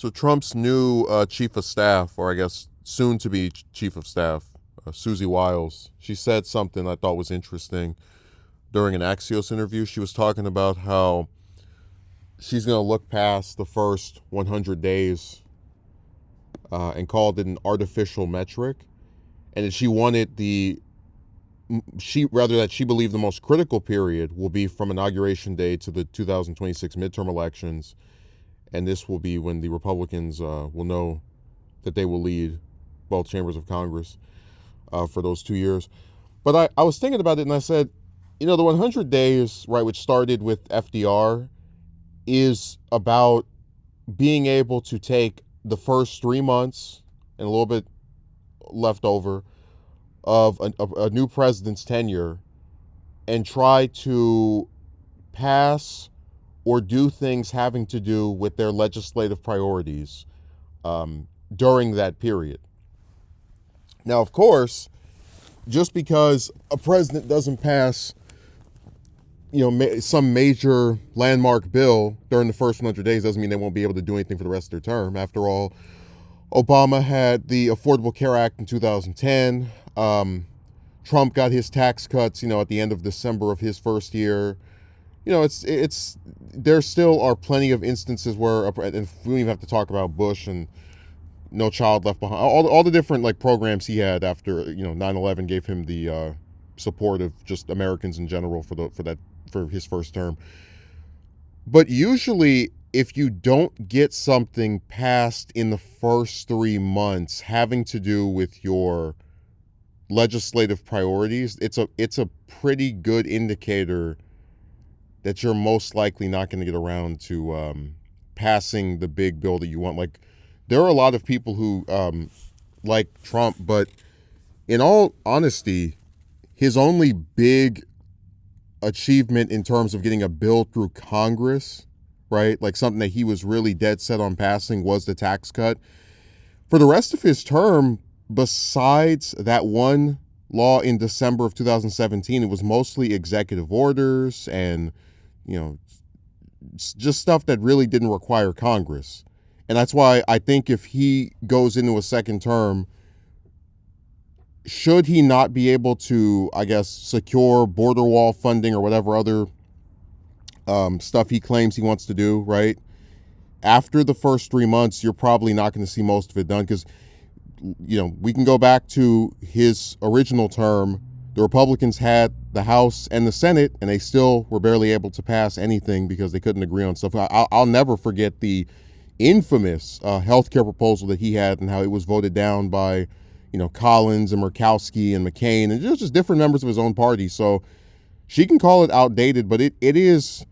So Trump's new chief of staff, or I guess soon to be chief of staff, Susie Wiles, she said something I thought was interesting during an Axios interview. She was talking about how she's going to look past the first 100 days and called it an artificial metric, and that she wanted that she believed the most critical period will be from inauguration day to the 2026 midterm elections, and this will be when the Republicans will know that they will lead both chambers of Congress for those 2 years. But I was thinking about it, and I said, the 100 days, right, which started with FDR, is about being able to take the first 3 months and a little bit left over of a new president's tenure and try to pass or do things having to do with their legislative priorities during that period. Now, of course, just because a president doesn't pass, some major landmark bill during the first 100 days doesn't mean they won't be able to do anything for the rest of their term. After all, Obama had the Affordable Care Act in 2010. Trump got his tax cuts, at the end of December of his first year. There still are plenty of instances where, and we don't even have to talk about Bush and No Child Left Behind. All the different programs he had after 9/11 gave him the support of just Americans in general for his first term. But usually, if you don't get something passed in the first 3 months having to do with your legislative priorities, it's a pretty good indicator that you're most likely not going to get around to passing the big bill that you want. Like, there are a lot of people who like Trump, but in all honesty, his only big achievement in terms of getting a bill through Congress, right, like something that he was really dead set on passing, was the tax cut. For the rest of his term, besides that one law in December of 2017, it was mostly executive orders and, just stuff that really didn't require Congress. And that's why I think if he goes into a second term, should he not be able to, I guess, secure border wall funding or whatever other stuff he claims he wants to do, right? After the first 3 months, you're probably not going to see most of it done because, we can go back to his original term. The Republicans had the House and the Senate, and they still were barely able to pass anything because they couldn't agree on stuff. I'll never forget the infamous healthcare proposal that he had and how it was voted down by, Collins and Murkowski and McCain and just different members of his own party. So she can call it outdated, but it is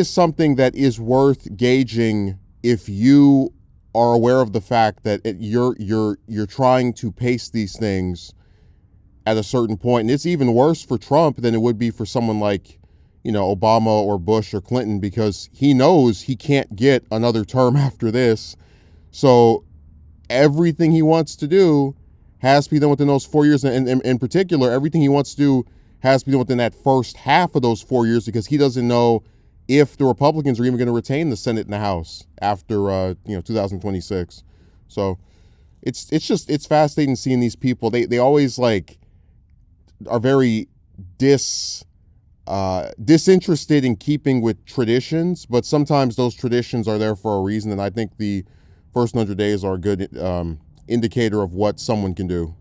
something that is worth gauging if you are aware of the fact that you're trying to pace these things at a certain point. And it's even worse for Trump than it would be for someone like, Obama or Bush or Clinton, because he knows he can't get another term after this. So everything he wants to do has to be done within those 4 years. And in particular, everything he wants to do has to be done within that first half of those 4 years, because he doesn't know if the Republicans are even going to retain the Senate and the House after 2026. So it's fascinating seeing these people. They always are very disinterested in keeping with traditions, but sometimes those traditions are there for a reason. And I think the first 100 days are a good indicator of what someone can do.